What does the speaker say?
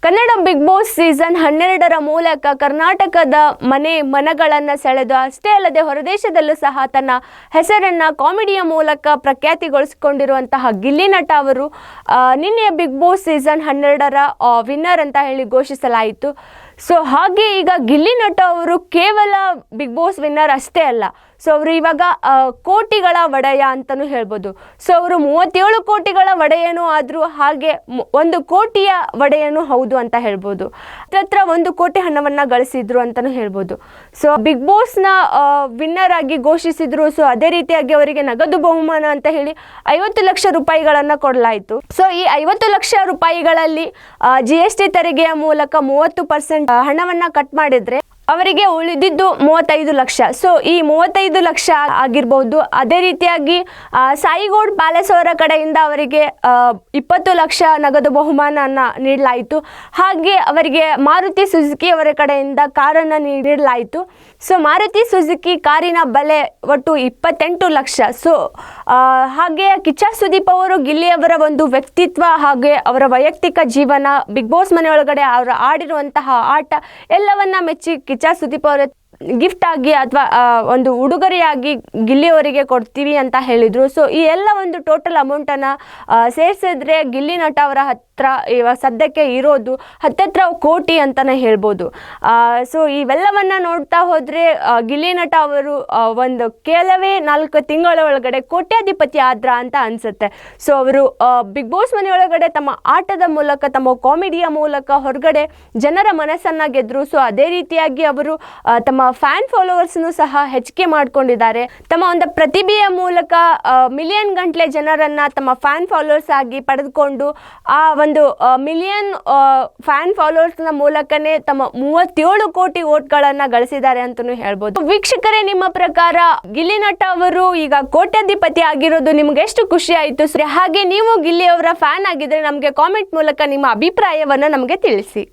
Kannada big boss season 12ರ ಮೂಲಕ ಕರ್ನಾಟಕದ ಮನಗಳನ್ನು ಸೆಳೆದು ಅಷ್ಟೇ ಅಲ್ಲದೆ ಹೊರದೇಶದಲ್ಲೂ ಸಹ ತನ್ನ ಹೆಸರನ್ನು ಕಾಮಿಡಿಯ ಮೂಲಕ ಪ್ರಖ್ಯಾತಿಗೊಳಿಸಿಕೊಂಡಿರುವಂತಹ ಗಿಲ್ಲಿ ನಟ ಅವರು ನಿನ್ನೆ ಬಿಗ್ ಬಾಸ್ ಸೀಸನ್ 12ರ ವಿನ್ನರ್ ಅಂತ ಹೇಳಿ ಘೋಷಿಸಲಾಯಿತು. ಸೊ ಹಾಗೆ ಈಗ ಗಿಲ್ಲಿ ನಟ ಅವರು ಕೇವಲ ಬಿಗ್ ಬಾಸ್ ವಿನ್ನರ್ ಅಷ್ಟೇ ಅಲ್ಲ, ಸೊ ಅವರು ಇವಾಗ ಕೋಟಿಗಳ ಒಡೆಯ ಅಂತಲೂ ಹೇಳ್ಬೋದು. ಸೊ ಅವರು 37 ಕೋಟಿಗಳ ಒಡೆಯನೂ ಆದರೂ, ಹಾಗೆ 1 ಕೋಟಿಯ ಒಡೆಯನೂ ಹೌದು ಅಂತ ಹೇಳ್ಬೋದು. ಹತ್ರ 1 ಕೋಟಿ ಹಣವನ್ನು ಗಳಿಸಿದ್ರು ಅಂತಲೂ ಹೇಳ್ಬೋದು. ಸೊ ಬಿಗ್ ಬಾಸ್ನ ವಿನ್ನರ್ ಆಗಿ ಘೋಷಿಸಿದ್ರು. ಸೊ ಅದೇ ರೀತಿಯಾಗಿ ಅವರಿಗೆ ನಗದು ಬಹುಮಾನ ಅಂತ ಹೇಳಿ 50 ಲಕ್ಷ ರೂಪಾಯಿಗಳನ್ನು ಕೊಡಲಾಯಿತು. ಸೊ ಈ 50 ಲಕ್ಷ ರೂಪಾಯಿಗಳಲ್ಲಿ GST ತೆರಿಗೆಯ ಮೂಲಕ 30% ಹಣವನ್ನು ಕಟ್ ಮಾಡಿದರೆ ಅವರಿಗೆ ಉಳಿದಿದ್ದು 35 ಲಕ್ಷ. ಸೊ ಈ 35 ಲಕ್ಷ ಆಗಿರ್ಬೋದು. ಅದೇ ರೀತಿಯಾಗಿ ಸಾಯಿಗೋಡ್ ಪ್ಯಾಲೇಸ್ ಅವರ ಕಡೆಯಿಂದ ಅವರಿಗೆ 20 ಲಕ್ಷ ನಗದು ಬಹುಮಾನವನ್ನು ನೀಡಲಾಯಿತು. ಹಾಗೆ ಅವರಿಗೆ ಮಾರುತಿ ಸುಜುಕಿ ಅವರ ಕಡೆಯಿಂದ ಕಾರನ್ನು ನೀಡಲಾಯಿತು. ಸೊ ಮಾರುತಿ ಸುಜುಕಿ ಕಾರಿನ ಬೆಲೆ ಒಟ್ಟು 28 ಲಕ್ಷ. ಸೊ ಹಾಗೆ ಕಿಚ್ಚ ಸುದೀಪ್ ಅವರು ಗಿಲ್ಲಿಯವರ ಒಂದು ವ್ಯಕ್ತಿತ್ವ ಹಾಗೆ ಅವರ ವೈಯಕ್ತಿಕ ಜೀವನ, ಬಿಗ್ ಬಾಸ್ ಮನೆಯೊಳಗಡೆ ಅವರು ಆಡಿರುವಂತಹ ಆಟ ಎಲ್ಲವನ್ನ ಮೆಚ್ಚಿ ಕಿಚ್ಚ ಸುದೀಪ್ ಅವರ ಗಿಫ್ಟ್ ಆಗಿ ಅಥವಾ ಒಂದು ಉಡುಗೊರೆಯಾಗಿ ಗಿಲ್ಲಿಯವರಿಗೆ ಕೊಡ್ತೀವಿ ಅಂತ ಹೇಳಿದರು. ಸೊ ಈ ಎಲ್ಲ ಒಂದು ಟೋಟಲ್ ಅಮೌಂಟನ್ನು ಸೇರಿಸಿದ್ರೆ ಗಿಲ್ಲಿ ನಟ ಅವರ ಹತ್ರ ಇವಾಗ ಸದ್ಯಕ್ಕೆ ಇರೋದು ಹತ್ತತ್ರ ಕೋಟಿ ಅಂತಲೇ ಹೇಳ್ಬೋದು. ಸೊ ಇವೆಲ್ಲವನ್ನು ನೋಡ್ತಾ ಹೋದರೆ ಗಿಲ್ಲಿ ನಟ ಅವರು ಒಂದು ಕೆಲವೇ 4 ತಿಂಗಳ ಒಳಗಡೆ ಕೋಟ್ಯಾಧಿಪತಿ ಆದ್ರ ಅಂತ ಅನಿಸುತ್ತೆ. ಸೊ ಅವರು ಬಿಗ್ ಬಾಸ್ ಮನೆಯೊಳಗಡೆ ತಮ್ಮ ಆಟದ ಮೂಲಕ, ತಮ್ಮ ಕಾಮಿಡಿಯ ಮೂಲಕ ಹೊರಗಡೆ ಜನರ ಮನಸ್ಸನ್ನು ಗೆದ್ದರು. ಸೊ ಅದೇ ರೀತಿಯಾಗಿ ಅವರು ತಮ್ಮ ಫ್ಯಾನ್ ಫಾಲೋವರ್ಸ್ನು ಸಹ ಹೆಚ್ಚಿಗೆ ಮಾಡ್ಕೊಂಡಿದ್ದಾರೆ. ತಮ್ಮ ಒಂದು ಪ್ರತಿಭೆಯ ಮೂಲಕ ಮಿಲಿಯನ್ ಗಂಟ್ಲೆ ಜನರನ್ನು ತಮ್ಮ ಫ್ಯಾನ್ ಫಾಲೋವರ್ಸ್ ಆಗಿ ಪಡೆದುಕೊಂಡು ಆ ಒಂದು ಮಿಲಿಯನ್ ಫ್ಯಾನ್ ಫಾಲೋವರ್ಸ್ನ ಮೂಲಕನೇ ತಮ್ಮ 37 ಕೋಟಿ ವೋಟ್ಗಳನ್ನು ಗಳಿಸಿದ್ದಾರೆ ಅಂತಲೂ ಹೇಳ್ಬೋದು. ವೀಕ್ಷಕರೇ, ನಿಮ್ಮ ಪ್ರಕಾರ ಗಿಲ್ಲಿ ನಟ ಅವರು ಈಗ ಕೋಟ್ಯಾಧಿಪತಿ ಆಗಿರೋದು ನಿಮ್ಗೆ ಎಷ್ಟು ಖುಷಿ ಆಯಿತು? ಹಾಗೆ ನೀವು ಗಿಲ್ಲಿ ಅವರ ಫ್ಯಾನ್ ಆಗಿದ್ರೆ ನಮಗೆ ಕಾಮೆಂಟ್ ಮೂಲಕ ನಿಮ್ಮ ಅಭಿಪ್ರಾಯವನ್ನು ನಮಗೆ ತಿಳಿಸಿ.